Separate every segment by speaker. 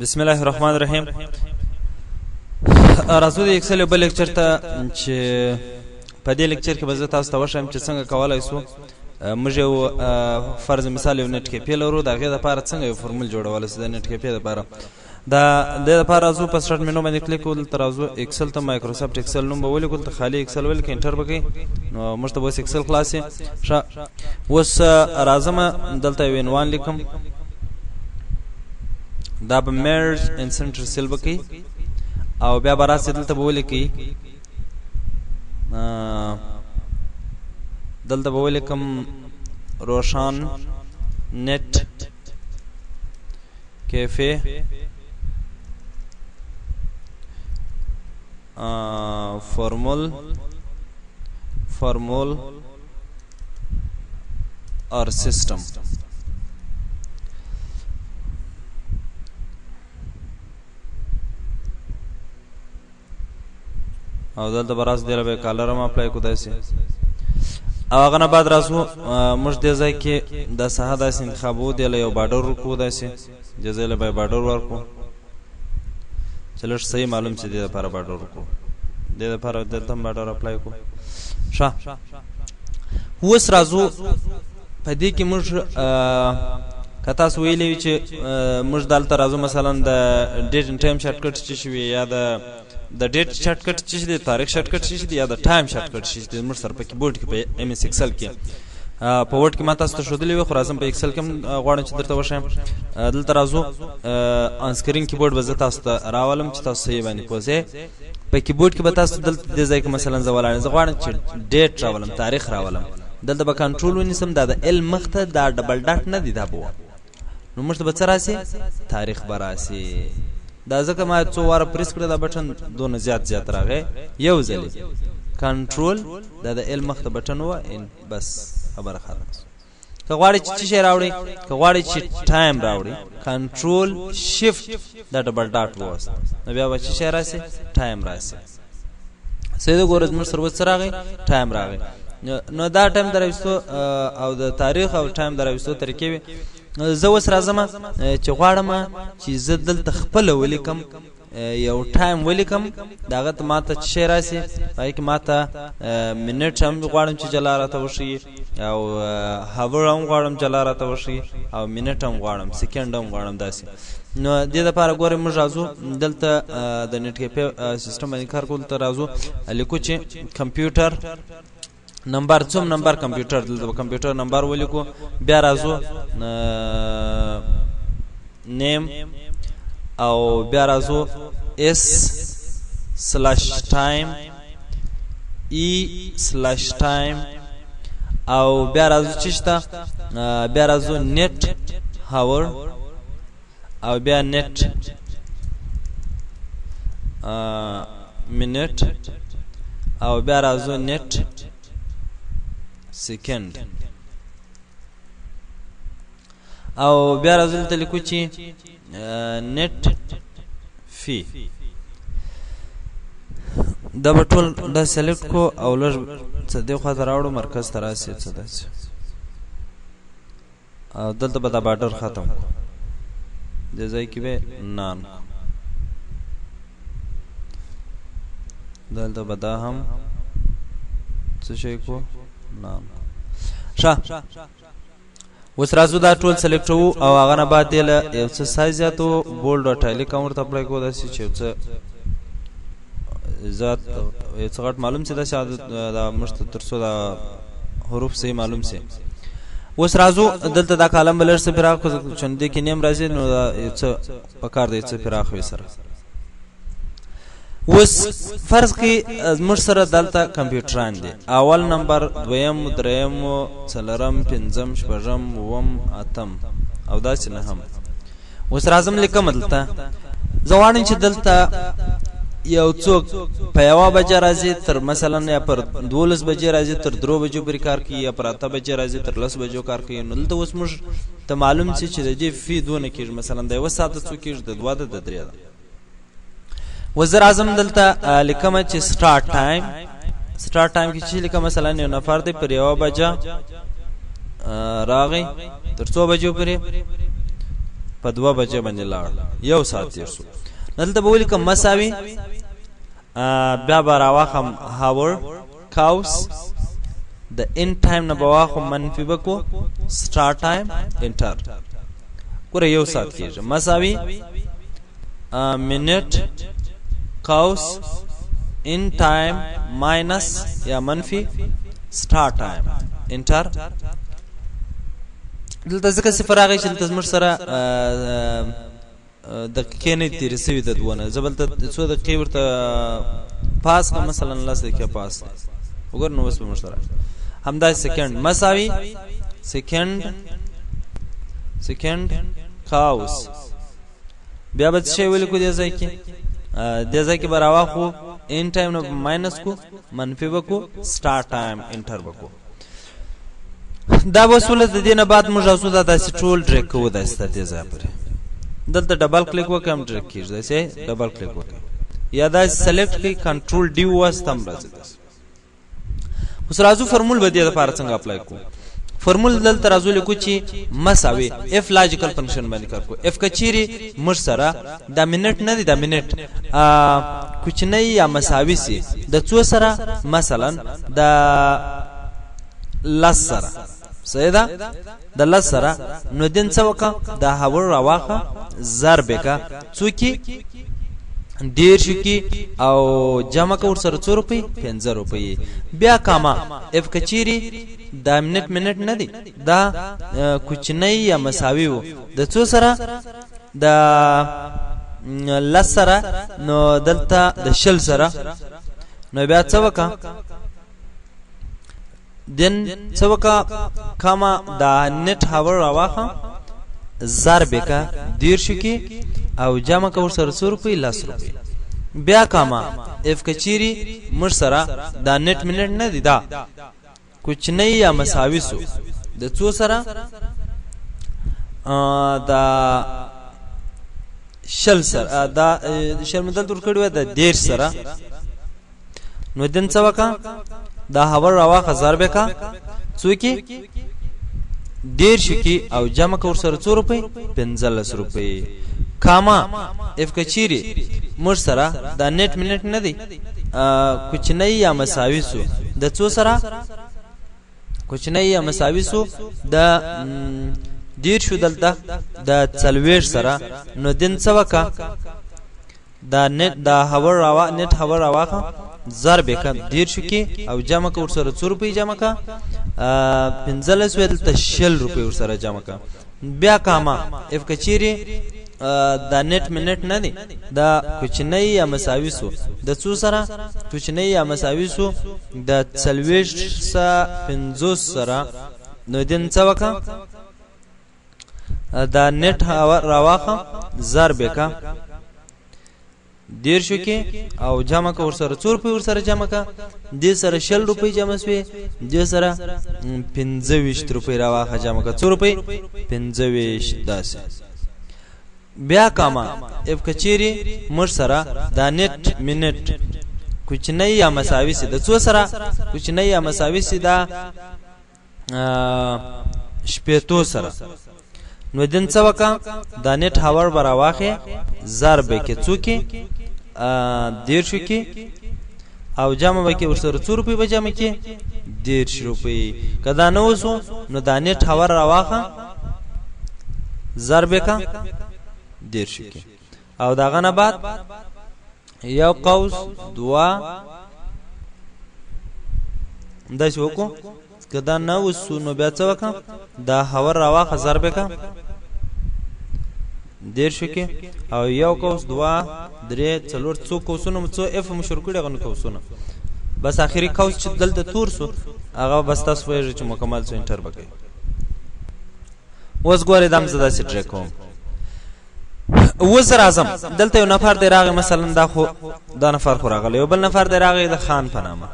Speaker 1: بسم الله الرحمن الرحیم. راځو د ایکسل بل لیکچر ته چې په دې لیکچر کې به زه تاسو ته وښیم چې څنګه کولای شو موږ یو فرض مثال یو نت کې پی لرو د هغې لپاره څنګه یو فورمول جوړولی شو د نت کې پی لپاره. دا د لپاره راځو په سټارټ مینو باندې کلیک کول، ته راځو ایکسل ته مایکروسافټ ایکسل نوم به ولیکو، ته خالي ایکسل ولیکئ، انټر به کوئ، نو موږ ته به اوس ایکسل خلاص شي. ښه اوس راځم دلته یو عنوان لیکم، دا به مرج ان سنټر سیل به کوي او بیا به راسي دلته به ولیکئ، دلته به ولیکم روشان نت کیفے فارمول اور سسٹم. او دلته براس دی به کالر ما اپلای کو داسي او هغه نه بعد راسو موږ دې ځای کې د ساحه داسې انتخابو دی له یو بارډر ورکو داسي جزې له به بارډر ورکو، چلو صحیح معلوم چې دې لپاره بارډر ورکو، دې لپاره دلته بارډر اپلای کو. ښه اوس راځو په دې کې موږ کتا سو ویلې چې موږ دلته راځو مثلا د ډیټ ان ټایم شارټ کټ چې شوی یا د ډیټ شارټ کټ چې د تاریخ شارټ کټ چې یا د ټایم شارټ کټ چې موږ سره په کیبورډ کې په ام اس ایکسل کې په ورډ کې ماته ست شودلې وي، خو راځم په ایکسل کې غواړم چې درته وښیم. دلته راځو ان سکرین کیبورډ به زه تاسو ته راولم چې تاسو یې باندې پوهځئ. په کیبورډ کې به تاسو دلته د ځای کې مثلا زه غواړم چې ډیټ راولم، تاریخ راولم، دلته به کنټرول ونیسم، دا د ال مخته دا ډبل ډاټ نه دی، دا بوه نو موږ ته به څه راسي؟ تاریخ به راسي. دا ځکه ما څو واره پریس کړه دا بټن دونه زیات راغی، یو ځلې کنټرول دا د ال مخته بټن و بس خبره ختمه. که غواړئ چې شی راوړئ، که غواړئ چې ټایم راوړئ، کنټرول شیفت دا ډبل ډاټ ووست نو بیا به چې شی راسي؟ ټایم راسي. سیده ګورئ موږ سره څه راغی؟ ټایم راغی. نو دا ټایم دراوستو او د تاریخ او ټایم دراوستو طریقې وي. زه اوس راځم چې غواړم چې زه دلته خپل ولیکم، یو ټایم ولیکم، داغه ته ماته شی راسي، پای کې ماته منټ هم غواړم چې جلا راته وشي او هاور هم غواړم جلا راته وشي او منټ هم غواړم، سکند هم غواړم داسي. نو دې لپاره ګورئ موږ راځو دلته د نت کیفے سیستم باندې کار کول، ته راځو لیکو چې کمپیوټر نمبر څوم نمبر کمپیوټر، دلته کمپیوټر نمبر ولیکو، بیا راځو نیم او بیا راځو اس سلاش ټایم ای سلاش ټایم او بیا راځو چشتا، بیا راځو نت هاور او بیا نت منټ او بیا راځو نت سکند او بیا راځو ته لیکو چې نت فی. دا به ټول دا سلیکټ کو او لږ څه دی خوا ته راوړو مرکز ته راسي څه داسې او دلته به دا بارډر ختم کو، دې ځای کې به نان دلته به دا هم څه شی کو نام. ښه اوس راځو دا ټول سلیکټ وو او هغه نه بعد یې له یو څه سایز زیاتو بولډ او ټایلک هم ورته اپلای کوو داسې چې یو څه ذات یو څه غټ معلوم چې داسې دا موږ ته تر څو دا حروف صحیح معلوم سي. اوس راځو دلته دا کالم به لږ څه پراخ کړو چې دې کې نیم راځي، نو دا یو څه پکار دی څه پراخ وي سره. اوس فرض کې موږ سره دلته کمپیوټران دي، اول نمبر، دویم، دریم، څلورم، پنځم، شپږم، اووم، اتم او داسې نهم. اوس راځم لیکم دلته زه غواړم چې دلته یو څوک په یوه بجه راځي تر مثلا یا پر 12 بجې راځي تر 3 بجو پورې کار کوي، یا پر 8 بجې راځي تر 10 بجو کار کوي. نو دلته اوس موږ ته معلوم شي چې د دې فی دونه کېږي، مثلا د 1 ساعت څو کېږي، د 2 د 3 ده. وزر اعظم دلته لیکم چې سٹارټ ټایم کې چې لیکم مثلا یو نفر دی پر یو بجه راغی تر 100 بجو پورې په 2 بجې باندې لاړ 1 ساعت تیر شو دلته به ولیکم مساوي بیا به راواخم هاور cows د end time نه به واخم منفي بکو start time enter ګوره 1 ساعت کېږي مساوي minute cows in time minus یا منفي start time enter دلته ځکه صفر راغی چې دلته زموږ سره دقیقې نه تېرې سوي د دوونه زه بلته څو دقیقې ورته پاس کړم مثلا 10 دقیقې پاس وګوره نو اوس به موږ سره همدا سیکنډ مساوي سیکنډ cows بیا به څه ویل کو دې ځای کې دې ځای کې به راواخو ان ټایم نه ماینس کو منفي وکو سٹارټ ټایم انټر وکو دا وسوله د دینه بعد موږ اوسو دا داسې ټول ډریک کوو داسې دې ځای پر دلته ډبل کلیک وکم ډریک کیږي داسې ډبل کلیک وکم یا دا سلیکټ کی کنټرول ډی واستم راځي اوس راځو فرمول به دې لپاره څنګه اپلای کو فرمول دلته راځو لیکو چې مساوي اف لاجیکل فنکشن باندې کار کو اف کچيري مر سره د منټ نه دی د منټ کوچنی یا مساوي سي د څو سره مثلا د لس سره صحیح ده د لس سره نو دین څوکا د هاور راواخه ضرب کا څوکي ډیر شو کی او جمع کور سره 2 روپۍ 15 روپۍ بیا کاما اف کچيري د منټ نه دی دا کوچنی یا مساوي وو د څو سره د لس سره نو دلته د شل سره نو بیا څوکا دن څوکا کاما د نت هاور راواخه ضرب کا دیر شو کی او جمع کور سره 100 روپۍ 10 روپۍ بیا کاما اف کچيري مر سره دا نت منټ نه دی دا کوچنی یا مساوي سو د څو سره دا شل سره دا شل مدل تر کړو د دیر سره نو دن څوکا دا هاور راواخه ضرب کا څوکي دیر شکی او جمع کور سره 2 روپۍ 15 روپۍ کاما اف کچيري مر سره دا نت منټ نه دی کوچنی یا مساوي سو د څو سره کوچنی یا مساوي سو د دیر شو دلته د 40 سره نو دین څوکا دا نت دا هاور راوا نت هاور راواخه ضرب کا دیر شو کی او جمع کور سره 2 روپۍ جمع کا 15 ولته 60 روپۍ ور سره جمع کا بیا کاما اف کچيري دا نت منټ نه دی دا کوچنی یا مساوي سو د څو سره کوچنی یا مساوي سو د 40 سره 50 سره نو دین څوکا دا نت راواخه ضرب کا دیر شو کې او جمع کور سره 4 روپۍ ور سره جمع کا دې سره 60 روپۍ جمع شوي دې سره 25 روپۍ راواخه جمع کا 4 روپۍ 25 داسې بیا کاما اف کچيري مر سره دا نت منټ کوچنی یا مساوي سي د څو سره کوچنی یا مساوي سي دا شپېتو سره نو دین څوکا دا نت هاور براواخه ضرب کې څوکي دیر شو کې او جمع وکي ورسره 2 روپۍ به جمع کې 1.5 روپۍ کدا نو وسو نو دا نت هاور راواخه ضرب کا 1.5 شو کې او داغه نه بعد یو قوس دوا د شو کو کدا نو وسو نو بیا څوکا دا هاور راواخه ضرب کا 1.5 شو کې او یو قوس دوا درې څلور څو قوسونه څو اف مشور کړي غو قوسونه بس اخیری قوس چې دلته تور سو هغه بس تاسو وایي چې مکمل څو انټر وکړي اوس ګورې دم زدا سي ټریک کوم وزر اعظم دلته یو نفر دی راغی مثلا دا خو دا نفر خو راغلی یو بل نفر دی راغی د خان په نامه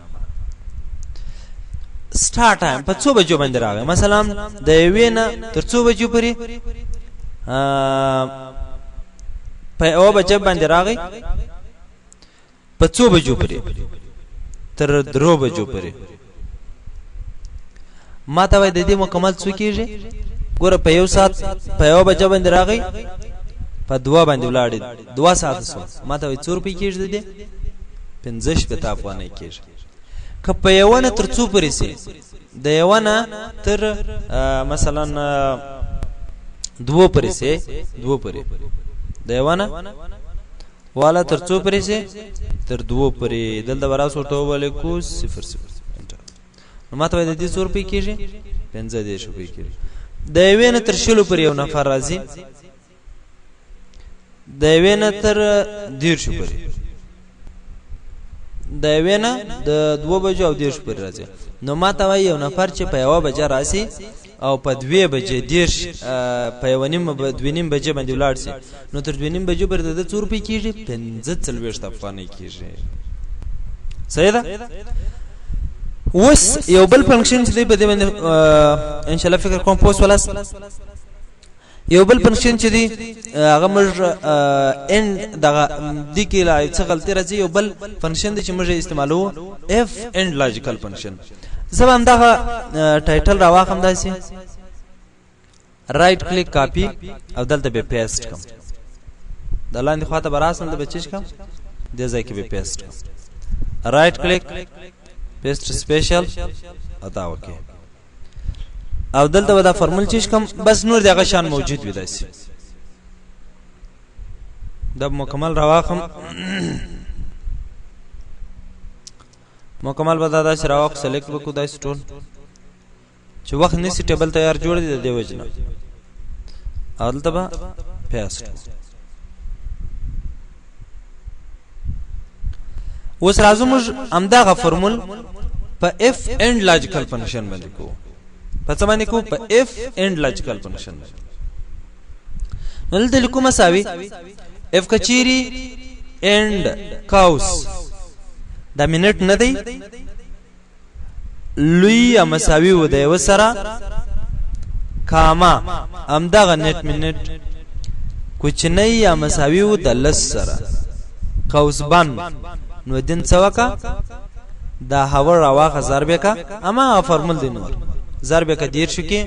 Speaker 1: سٹارټ ټایم په 2 بجو باندې راغی مثلا د یوینه تر 2 بجو پورې په او بجو باندې راغی په 2 بجو پورې تر 3 بجو پورې ما ته وای د دې مکمل څو کیږي ګوره په یو سات په یو بجو باندې راغی په 2 باندې ولاړې 2 ساعت سو ماته وي 4 روپۍ کېږي دې 15 پتا افغانۍ کېږي که په یو نه تر څو پرې سي د یو نه تر مثلا 2 پرې سي 2 پرې د یو نه والا تر څو پرې سي تر 2 پرې دلته وراسو ته ولیکو 00 نو ماته د دې 100 روپۍ کېږي 15 روپۍ کېږي د یو نه تر شلو پرې یو نفر راځي د یو نه تر 10 پرې د یو نه د 2 بجو او 10 پرې راځي نو ماته وای یو نفر چې په 1 بجه راسي او په 2 بجې 10 په 1:30 بجې باندې ولاړ سي نو تر 2:30 بجو پر د 100 روپۍ کېږي 15 افغانۍ کېږي صحیح ده وس یو بل فنکشن چې دی په دې باندې ان شاء الله فکر کوم پوس ولاس یو بل فنکشن چې دی هغه موږ ان دغه د کې لا څه غلطي راځي یو بل فنکشن چې موږ استعمالو اف اند لاجیکل فنکشن زبم دغه ټایټل راواخم داسي رائټ کلیک کاپی او دلته به پیسټ کوم د لاندې خواته براسم د بچیش کوم د ځای کې به پیسټ کوم رائټ کلیک پیسټ سپیشل ادا وکي او دلته ودا فرمول چیش کوم بس نور دغه شان موجود وي داسي د مکمل راواخم مکمل بدا دا شراوخ سلیکټ وکړو دا سټول چې وخت نسی ټیبل تیار جوړ دی د وجنه دلته به پیسټ اوس راځو موږ امداغه فرمول په اف اند لاجیکل فنکشن باندې کو په څه باندې کو په اف اند لاجیکل فنکشن باندې دلته لیکو مساوي اف کچيري اند کاوس دا منټ نه دی لوی مساوي و دی وسره کاما امداغه نت منټ کوچنی یا مساوي و د لس سره قوس بن نو دین څوکا دا هاور راواخه ضربه کا اما فرمول دی نور ضربه کا دیر شو کې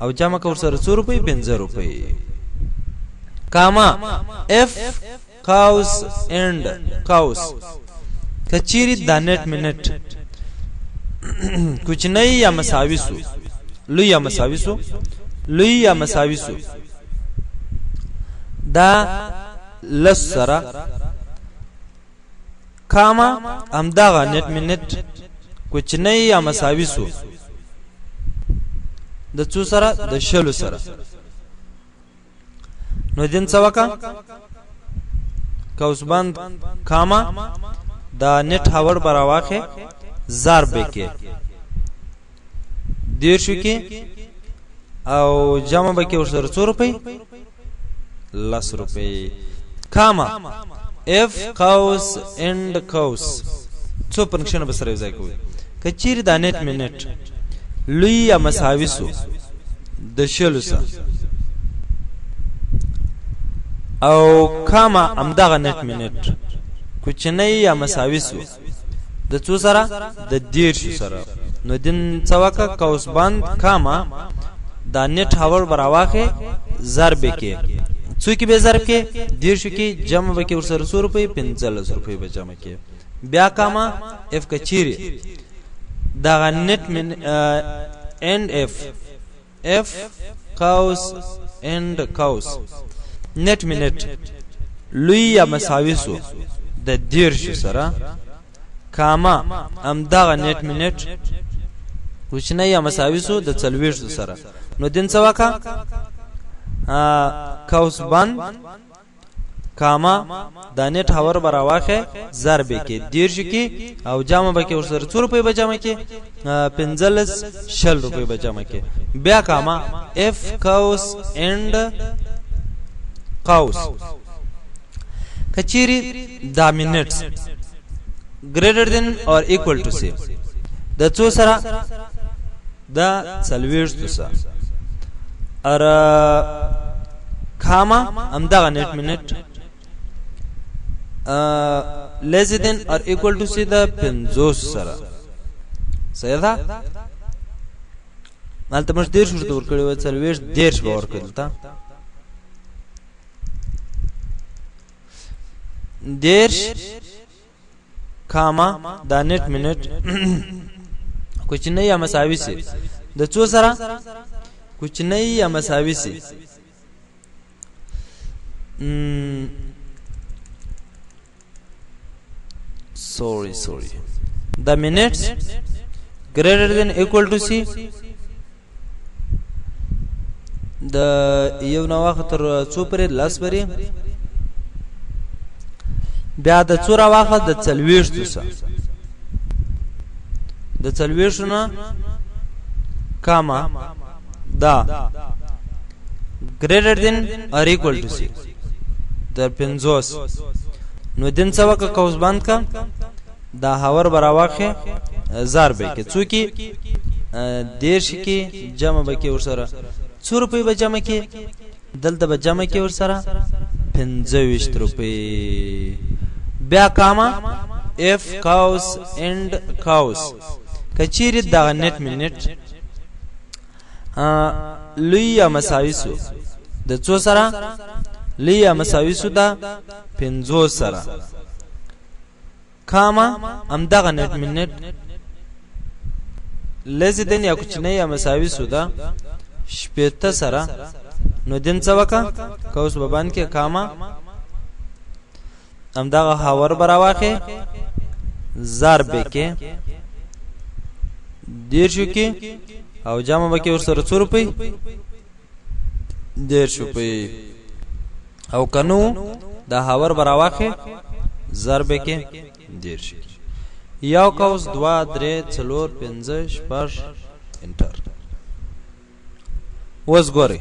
Speaker 1: او جمع کور سره 100 روپۍ 15 روپۍ کاما اف قوس اند قوس کچيري دانت منټ کوچنی یا مساوي سو لوی یا مساوي سو لوی یا مساوي سو دا لس سره کاما امداغه نت منټ کوچنی یا مساوي سو د څو سره د شلو سره نو دین څوکا قوس بند کاما دا نت هاور براواخه ضرب کې دیر شو کې او جمع به کې ورسره 100 روپۍ 10 روپۍ کاما اف قوس اند قوس څو فنکشن به سره ځای کوي کچیر د نت منټ لوی یا مساوي سو د شلو سره او کاما امداغه نت منټ کوچنی یا مساوي سو د څو سره د دیر شو سره نو دین څوکا قوس بند کاما دا نت هاور براواخه ضرب کې څوک به ضرب کې دیر شو کې جمع وکي ورسره 100 روپۍ 15 روپۍ به جمع کې بیا کاما اف کچيري دا نت من اند اف قوس اند قوس نت منټ لوی یا مساوي سو د دیر شو سره کاما امداغه نت منټ کوچنی یا مساوي سو د 40 سره نو دین څوکا قوس بند کاما دانت هاور براواخه ضرب کې دیر شو کې او جامه به کې ورسره 100 روپۍ به جمع کې 15 روپۍ به جمع کې بیا کاما اف قوس اند قوس کچيري دا منټس greater than or equal to say د څو سره دا 40 سره ار کاما امداغه نت منټ less than or equal to say the 50 سره صحیح ده مالته مش ډیر شو ورکړی و 40 ډیر شو ورکړل تا دیرش کاما دا نیټ منټ کوچنی یا مساوي سي د څو سره کوچنی یا مساوي سي sorry the minutes greater than equal to c د یو نو وخت تر څو پرې لاس پرې بیا د څورا وخت د چلويشتو سره د چلويشتو کاما دا greater than or equal to c در پنځوس نو دین څه وکه کوس بند کا دا هاور براواخه زار به کې څوکي دیرش کې جمع به کې ورسره 100 روپۍ به جمع کې دلته به جمع کې ورسره 25 روپۍ بیا کاما اف cows and cows کچيري دا نت منټ لوی مساوي سو د څو سره لیا مساوي سو دا 50 سره کاما امدغه نت منټ لزدن یا کوچنی یا مساوي سو دا شپته سره نو دین څه وکا کوس ببان کې کاما امدغه هاور براواخه زار به کې دیر شو کې او جامه به کې ورسره 100 روپۍ دیر شو په او کنو دا هاور براواخه ضربه کې دیر شي یو کوس 2 3 4 5 6 انټر وس ګوري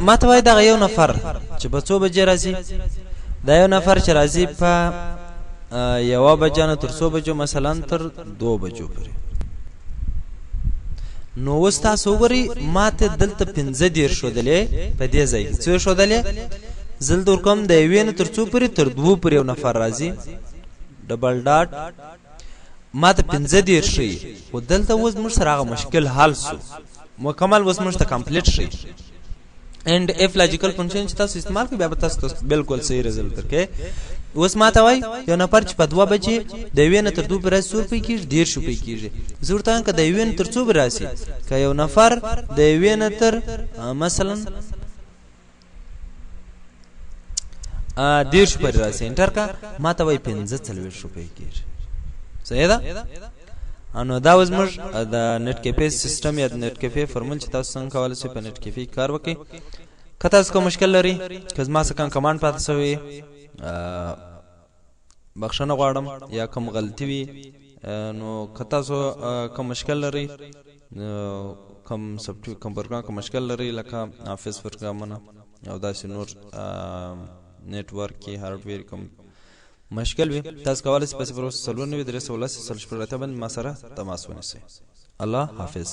Speaker 1: ماته وای دا یو نفر چې په 2 بجې راځي دا یو نفر چې راځي په یو بجانه تر 100 بجو مثلا تر 2 بجو پورې نو وستا سوغري ماته دلته 15 دیر شودلې په دې ځای کې څو شودلې زل دور کم د وین تر څو پرې تر 2 پرې یو نفر راځي ډبل ډاټ ماته 15 دیر شي او دلته وز مر سره مشکل حل سو مکمل وس مر ته کمپلیټ شي and if logical function چې تاسو استعمال کوئ بیا تاسو بالکل صحیح رزلټ درکې اوس ماته وای یو نفر چې په 2 بجې د وین تر 2 پر 100 روپۍ کېږي 150 روپۍ کېږي ضرورت ان که د وین تر 2 پر راسي که یو نفر د وین تر مثلا 150 پر راسي انټر کا ماته وای 45 روپۍ کېږي صحیح ده انو دا وزمر د نت کیفے سیستم یا نت کیفے فرمول چې تاسو څنګه کولای شئ په نت کیفے کار وکړئ کته تاسو کوم مشکل لري که ما څه کوم کمانډ پاتې شوی بخښنه غواړم یا کوم غلطي وي نو کته تاسو کوم مشکل لري کوم سافټویر کوم پروګرام کوم مشکل لري لکه افیس پروګرامونه او داسې نور نیټورک کې هارډویر کوم مشکل وي تاسو کولای شئ په 0 3 9 3 16 ما سره تماس ونیسئ الله حافظ